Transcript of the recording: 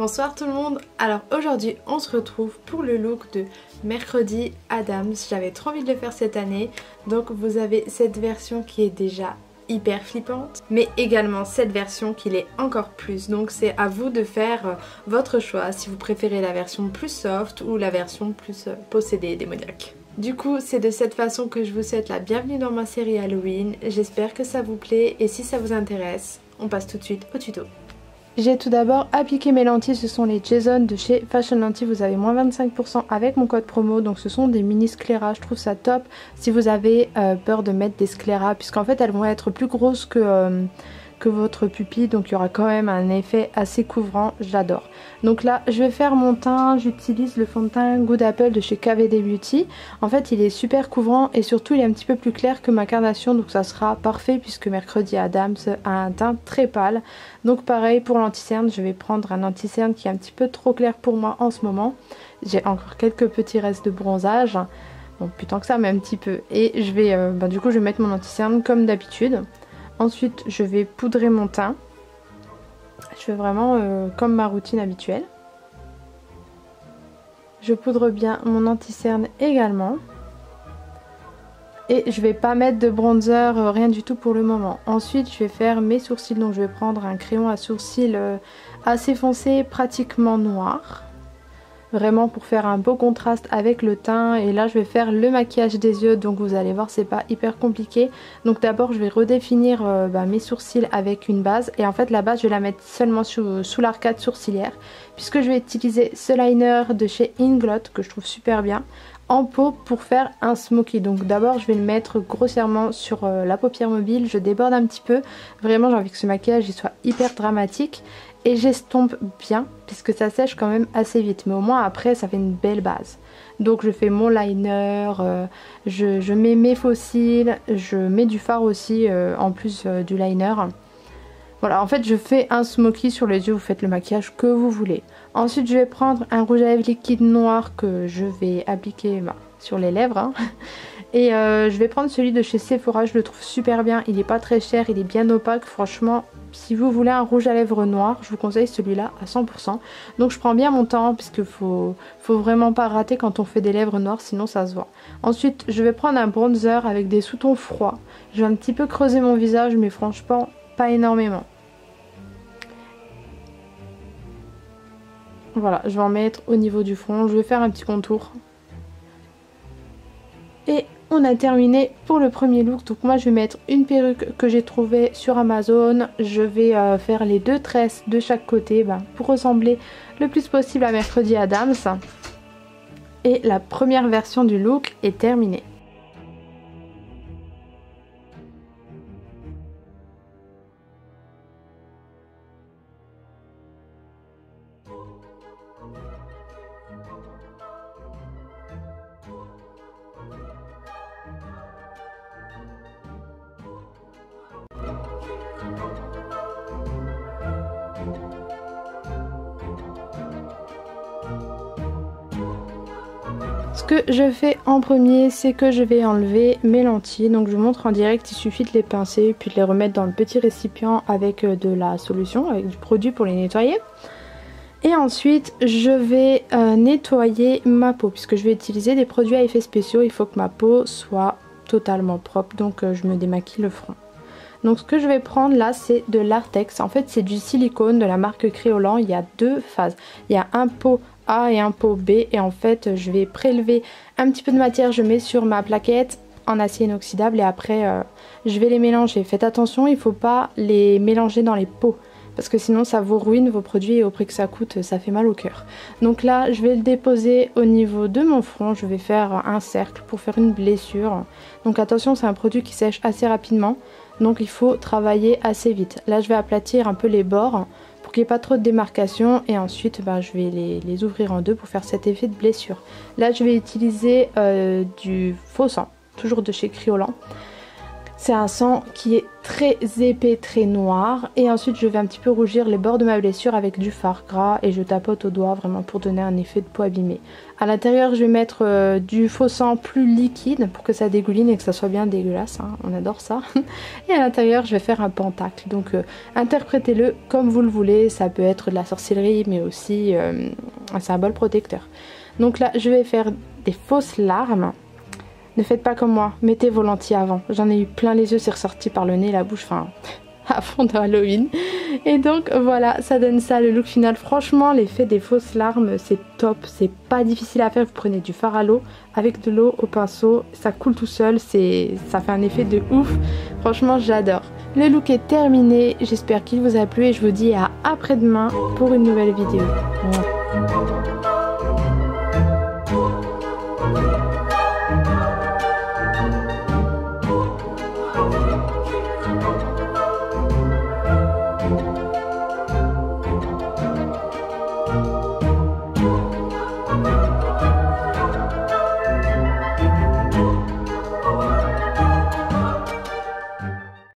Bonsoir tout le monde. Alors aujourd'hui on se retrouve pour le look de Mercredi Adams. J'avais trop envie de le faire cette année, donc vous avez cette version qui est déjà hyper flippante, mais également cette version qui l'est encore plus, donc c'est à vous de faire votre choix si vous préférez la version plus soft ou la version plus possédée, démoniaque. Du coup c'est de cette façon que je vous souhaite la bienvenue dans ma série Halloween. J'espère que ça vous plaît et si ça vous intéresse, on passe tout de suite au tuto. J'ai tout d'abord appliqué mes lentilles, ce sont les Jason de chez Fashion Lentilles, vous avez moins 25% avec mon code promo, donc ce sont des mini scléras, je trouve ça top si vous avez peur de mettre des scléras, puisqu'en fait elles vont être plus grosses que votre pupille, donc il y aura quand même un effet assez couvrant, j'adore. Donc là je vais faire mon teint, j'utilise le fond de teint Good Apple de chez KVD Beauty. En fait il est super couvrant et surtout il est un petit peu plus clair que ma carnation, donc ça sera parfait puisque Mercredi Adams a un teint très pâle. Donc pareil pour l'anti-cerne, je vais prendre un anti-cerne qui est un petit peu trop clair pour moi en ce moment. J'ai encore quelques petits restes de bronzage, bon plus tant que ça mais un petit peu. Et je vais du coup je vais mettre mon anti-cerne comme d'habitude. Ensuite je vais poudrer mon teint. Je fais vraiment comme ma routine habituelle. Je poudre bien mon anti-cerne également. Et je vais pas mettre de bronzer, rien du tout pour le moment. Ensuite je vais faire mes sourcils, donc je vais prendre un crayon à sourcils assez foncé, pratiquement noir. Vraiment pour faire un beau contraste avec le teint. Et là je vais faire le maquillage des yeux, donc vous allez voir c'est pas hyper compliqué. Donc d'abord je vais redéfinir mes sourcils avec une base. Et en fait la base je vais la mettre seulement sous l'arcade sourcilière, puisque je vais utiliser ce liner de chez Inglot que je trouve super bien en peau pour faire un smoky. Donc d'abord je vais le mettre grossièrement sur la paupière mobile, je déborde un petit peu. Vraiment j'ai envie que ce maquillage il soit hyper dramatique. Et j'estompe bien puisque ça sèche quand même assez vite, mais au moins après ça fait une belle base. Donc je fais mon liner, je mets mes faux cils, je mets du fard aussi en plus du liner. Voilà, en fait je fais un smoky sur les yeux, vous faites le maquillage que vous voulez. Ensuite je vais prendre un rouge à lèvres liquide noir que je vais appliquer sur les lèvres. Hein. Et je vais prendre celui de chez Sephora, je le trouve super bien, il n'est pas très cher, il est bien opaque, franchement si vous voulez un rouge à lèvres noir, je vous conseille celui-là à 100%. Donc je prends bien mon temps puisque faut vraiment pas rater quand on fait des lèvres noires, sinon ça se voit. Ensuite je vais prendre un bronzer avec des sous-tons froids, je vais un petit peu creuser mon visage mais franchement pas énormément. Voilà, je vais en mettre au niveau du front, je vais faire un petit contour. Et on a terminé pour le premier look. Donc moi je vais mettre une perruque que j'ai trouvée sur Amazon. Je vais faire les deux tresses de chaque côté pour ressembler le plus possible à Mercredi Adams. Et la première version du look est terminée. Ce que je fais en premier, c'est que je vais enlever mes lentilles. Donc je vous montre en direct, il suffit de les pincer puis de les remettre dans le petit récipient avec de la solution, avec du produit pour les nettoyer. Et ensuite je vais nettoyer ma peau puisque je vais utiliser des produits à effets spéciaux. Il faut que ma peau soit totalement propre, donc je me démaquille le front. Donc ce que je vais prendre là c'est de l'Artex. En fait c'est du silicone de la marque Créolan. Il y a deux phases, il y a un pot A et un pot B, et en fait je vais prélever un petit peu de matière, je mets sur ma plaquette en acier inoxydable et après je vais les mélanger. Faites attention, il ne faut pas les mélanger dans les pots parce que sinon ça vous ruine vos produits et au prix que ça coûte ça fait mal au cœur. Donc là je vais le déposer au niveau de mon front, je vais faire un cercle pour faire une blessure. Donc attention, c'est un produit qui sèche assez rapidement, donc il faut travailler assez vite. Là je vais aplatir un peu les bords pour qu'il n'y ait pas trop de démarcation et ensuite je vais les ouvrir en deux pour faire cet effet de blessure. Là je vais utiliser du faux sang, toujours de chez Créolan. C'est un sang qui est très épais, très noir. Et ensuite je vais un petit peu rougir les bords de ma blessure avec du fard gras et je tapote au doigt vraiment pour donner un effet de peau abîmée. À l'intérieur je vais mettre du faux sang plus liquide pour que ça dégouline et que ça soit bien dégueulasse, hein. On adore ça. Et à l'intérieur je vais faire un pentacle. Donc interprétez-le comme vous le voulez, ça peut être de la sorcellerie mais aussi un symbole protecteur. Donc là je vais faire des fausses larmes. Ne faites pas comme moi, mettez vos lentilles avant. J'en ai eu plein les yeux, c'est ressorti par le nez, la bouche, enfin à fond de Halloween. Et donc voilà, ça donne ça le look final. Franchement, l'effet des fausses larmes, c'est top, c'est pas difficile à faire. Vous prenez du fard à l'eau avec de l'eau au pinceau, ça coule tout seul, ça fait un effet de ouf. Franchement, j'adore. Le look est terminé, j'espère qu'il vous a plu et je vous dis à après-demain pour une nouvelle vidéo. Voilà.